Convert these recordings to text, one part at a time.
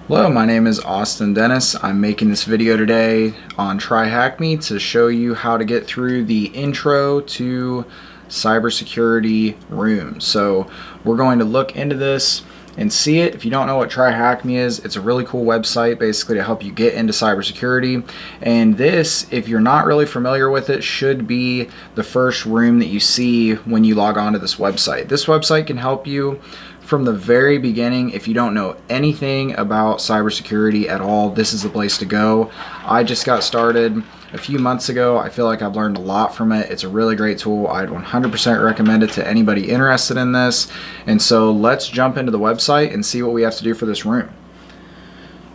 Hello, my name is Austin Dennis. I'm making this video today on TryHackMe to show you how to get through the intro to cybersecurity room. So we're going to look into this and see it. If you don't know what TryHackMe is, it's a really cool website basically to help you get into cybersecurity. And this, if you're not really familiar with it, should be the first room that you see when you log on to this website. This website can help you from the very beginning. If you don't know anything about cybersecurity at all, this is the place to go. I just got started a few months ago. I feel like I've learned a lot from it. It's a really great tool. I'd 100% recommend it to anybody interested in this. And so let's jump into the website and see what we have to do for this room.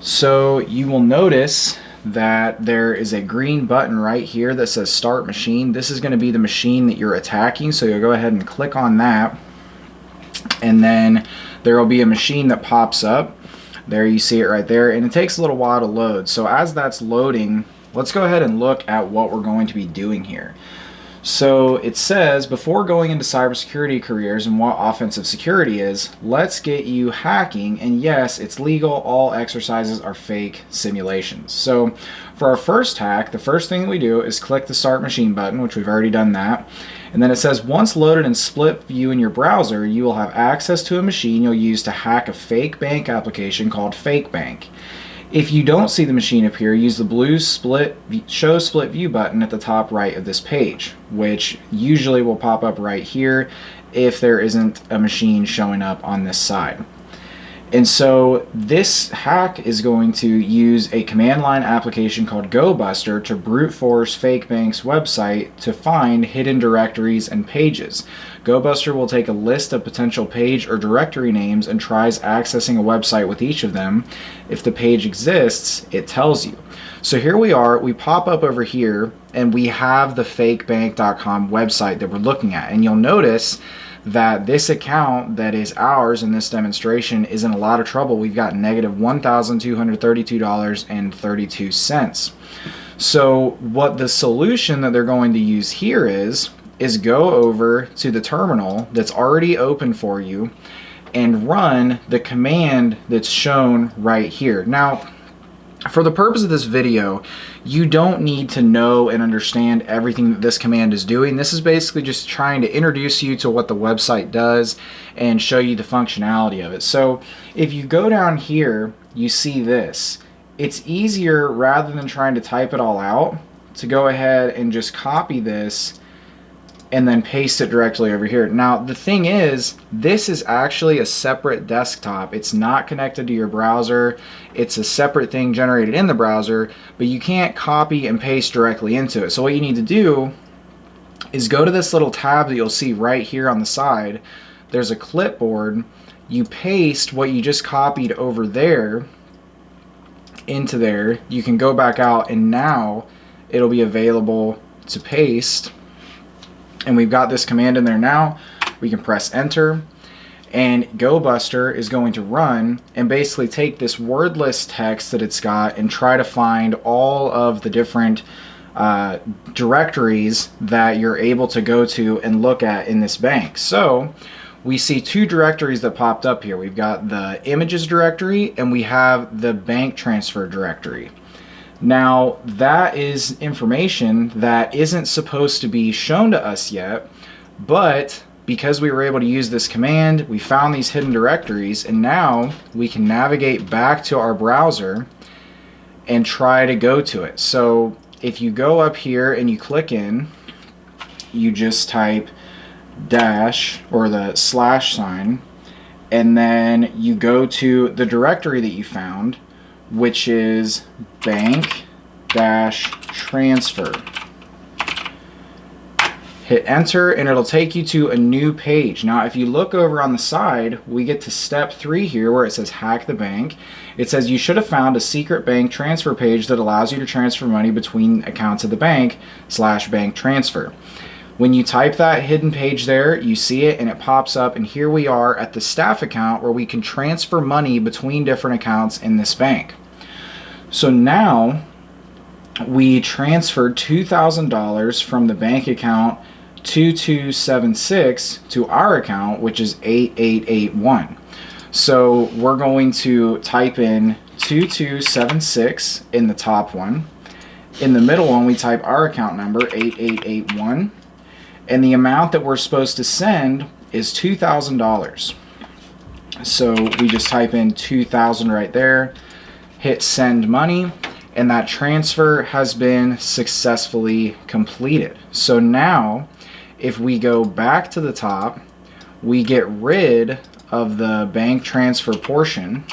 So you will notice that there is a green button right here that says Start Machine. This is going to be the machine that you're attacking. So you'll go ahead and click on that. And then there will be a machine that pops up. There you see it right there, and it takes a little while to load. So as that's loading, let's go ahead and look at what we're going to be doing here. So it says, before going into cybersecurity careers and what offensive security is, let's get you hacking. And yes, it's legal. All exercises are fake simulations. So for our first hack, the first thing that we do is click the Start Machine button, which we've already done that. And then it says, once loaded in split view in your browser, you will have access to a machine you'll use to hack a fake bank application called Fake Bank. If you don't see the machine appear, use the blue Show Split View button at the top right of this page, which usually will pop up right here if there isn't a machine showing up on this side. And so this hack is going to use a command line application called GoBuster to brute force Fake Bank's website to find hidden directories and pages. GoBuster will take a list of potential page or directory names and tries accessing a website with each of them. If the page exists, it tells you. So here we are, we pop up over here, and we have the fakebank.com website that we're looking at. And you'll notice that this account that is ours in this demonstration is in a lot of trouble. We've got negative $1,232.32. So what the solution that they're going to use here is go over to the terminal that's already open for you and run the command that's shown right here. Now, for the purpose of this video, you don't need to know and understand everything that this command is doing. This is basically just trying to introduce you to what the website does and show you the functionality of it. So if you go down here, you see this. It's easier, rather than trying to type it all out, to go ahead and just copy this and then paste it directly over here. Now the thing is, this is actually a separate desktop. It's not connected to your browser. It's a separate thing generated in the browser, but you can't copy and paste directly into it. So what you need to do is go to this little tab that you'll see right here on the side. There's a clipboard. You paste what you just copied over there into there. You can go back out, and now it'll be available to paste. And we've got this command in there now. We can press enter, and GoBuster is going to run and basically take this wordless text that it's got and try to find all of the different directories that you're able to go to and look at in this bank. So we see two directories that popped up here. We've got the images directory and we have the bank transfer directory. Now, that is information that isn't supposed to be shown to us yet, but because we were able to use this command, we found these hidden directories, and now we can navigate back to our browser and try to go to it. So if you go up here and you click in, you just type dash or the slash sign, and then you go to the directory that you found, which is bank-transfer. Hit enter and it'll take you to a new page. Now if you look over on the side, we get to step 3 here where it says hack the bank. It says you should have found a secret bank transfer page that allows you to transfer money between accounts of the bank /bank transfer. When you type that hidden page there, you see it and it pops up, and here we are at the staff account where we can transfer money between different accounts in this bank. So now we transferred $2,000 from the bank account 2276 to our account, which is 8881. So we're going to type in 2276 in the top one. In the middle one, we type our account number, 8881. And the amount that we're supposed to send is $2,000. So we just type in 2,000 right there, hit send money, and that transfer has been successfully completed. So now, if we go back to the top, we get rid of the bank transfer portion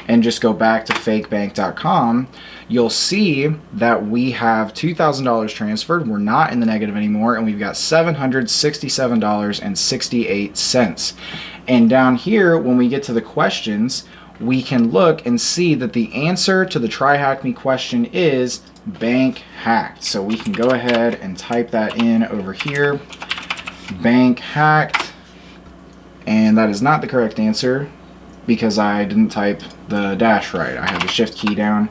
and just go back to fakebank.com, you'll see that we have $2,000 transferred. We're not in the negative anymore, and we've got $767.68. And down here, when we get to the questions, we can look and see that the answer to the TryHackMe question is bank hacked. So we can go ahead and type that in over here, bank hacked, and that is not the correct answer because I didn't type the dash right. I have the shift key down.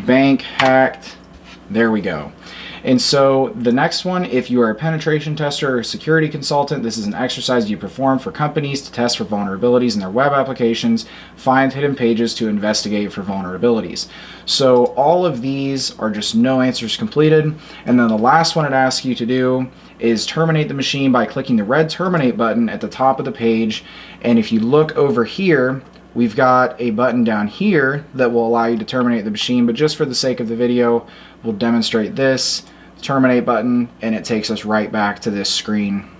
Bank hacked. There we go. And so the next one, if you are a penetration tester or a security consultant, this is an exercise you perform for companies to test for vulnerabilities in their web applications, find hidden pages to investigate for vulnerabilities. So all of these are just no answers completed. And then the last one it asks you to do is terminate the machine by clicking the red terminate button at the top of the page. And if you look over here, we've got a button down here that will allow you to terminate the machine, but just for the sake of the video, we'll demonstrate this terminate button, and it takes us right back to this screen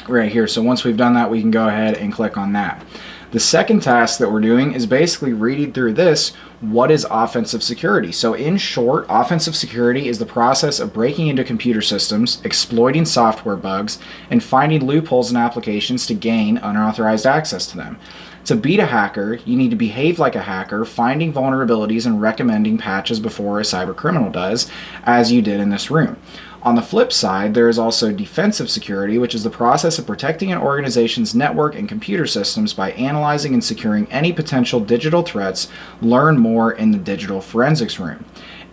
right here. So once we've done that, we can go ahead and click on that. The second task that we're doing is basically reading through this. What is offensive security? So in short, offensive security is the process of breaking into computer systems, exploiting software bugs, and finding loopholes in applications to gain unauthorized access to them. To beat a hacker, you need to behave like a hacker, finding vulnerabilities and recommending patches before a cyber criminal does, as you did in this room. On the flip side, there is also defensive security, which is the process of protecting an organization's network and computer systems by analyzing and securing any potential digital threats. Learn more in the digital forensics room.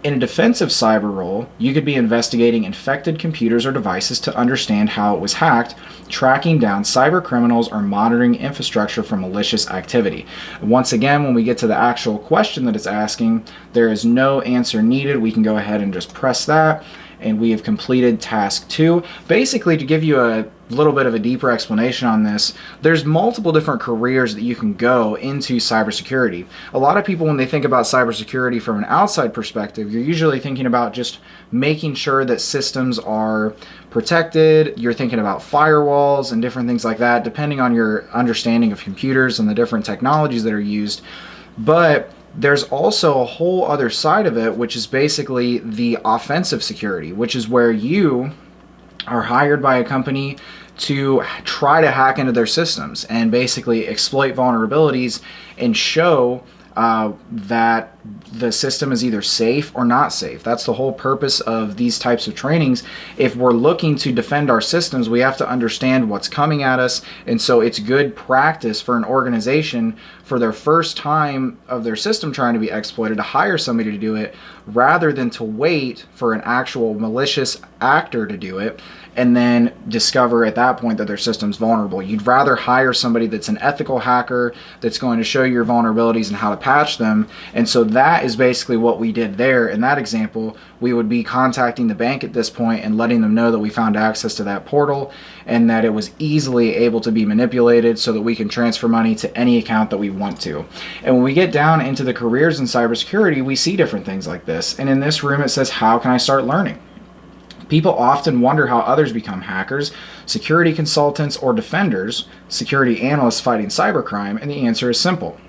In a defensive cyber role, you could be investigating infected computers or devices to understand how it was hacked, tracking down cyber criminals, or monitoring infrastructure for malicious activity. Once again, when we get to the actual question that it's asking, there is no answer needed. We can go ahead and just press that, and we have completed task 2. Basically, to give you a little bit of a deeper explanation on this, there's multiple different careers that you can go into cybersecurity. A lot of people, when they think about cybersecurity from an outside perspective, you're usually thinking about just making sure that systems are protected. You're thinking about firewalls and different things like that, depending on your understanding of computers and the different technologies that are used. But there's also a whole other side of it, which is basically the offensive security, which is where you are hired by a company to try to hack into their systems and basically exploit vulnerabilities and show that the system is either safe or not safe. That's the whole purpose of these types of trainings. If we're looking to defend our systems, we have to understand what's coming at us, and so it's good practice for an organization for their first time of their system trying to be exploited to hire somebody to do it rather than to wait for an actual malicious actor to do it and then discover at that point that their system's vulnerable. You'd rather hire somebody that's an ethical hacker that's going to show you your vulnerabilities and how to patch them. And so that is basically what we did there. In that example, we would be contacting the bank at this point and letting them know that we found access to that portal and that it was easily able to be manipulated so that we can transfer money to any account that we want to. And when we get down into the careers in cybersecurity, we see different things like this. And in this room, it says, how can I start learning? People often wonder how others become hackers, security consultants, or defenders, security analysts fighting cybercrime, and the answer is simple.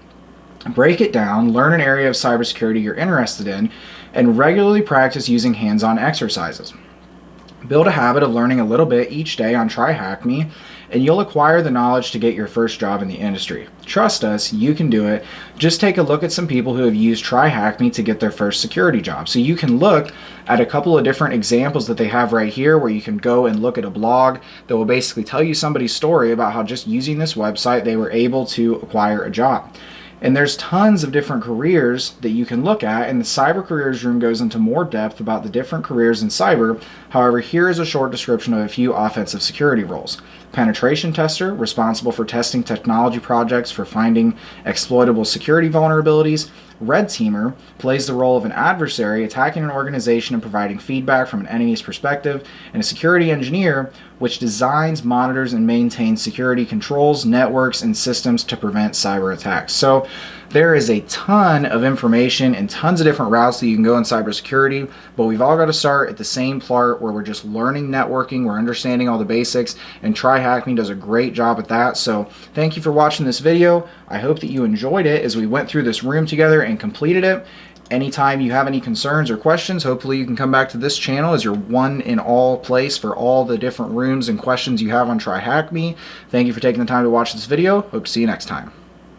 Break it down, learn an area of cybersecurity you're interested in, and regularly practice using hands-on exercises. Build a habit of learning a little bit each day on TryHackMe, and you'll acquire the knowledge to get your first job in the industry. Trust us, you can do it. Just take a look at some people who have used TryHackMe to get their first security job. So you can look at a couple of different examples that they have right here where you can go and look at a blog that will basically tell you somebody's story about how just using this website they were able to acquire a job. And there's tons of different careers that you can look at, and the cyber careers room goes into more depth about the different careers in cyber. However, here is a short description of a few offensive security roles. penetration tester, responsible for testing technology projects for finding exploitable security vulnerabilities. Red teamer plays the role of an adversary attacking an organization and providing feedback from an enemy's perspective. And a security engineer, which designs, monitors, and maintains security controls, networks, and systems to prevent cyber attacks. So there is a ton of information and tons of different routes that you can go in cybersecurity, but we've all got to start at the same part where we're just learning networking, we're understanding all the basics, and TryHackMe does a great job at that. So thank you for watching this video. I hope that you enjoyed it as we went through this room together and completed it. Anytime you have any concerns or questions, hopefully you can come back to this channel as your one and all place for all the different rooms and questions you have on TryHackMe. Thank you for taking the time to watch this video. Hope to see you next time.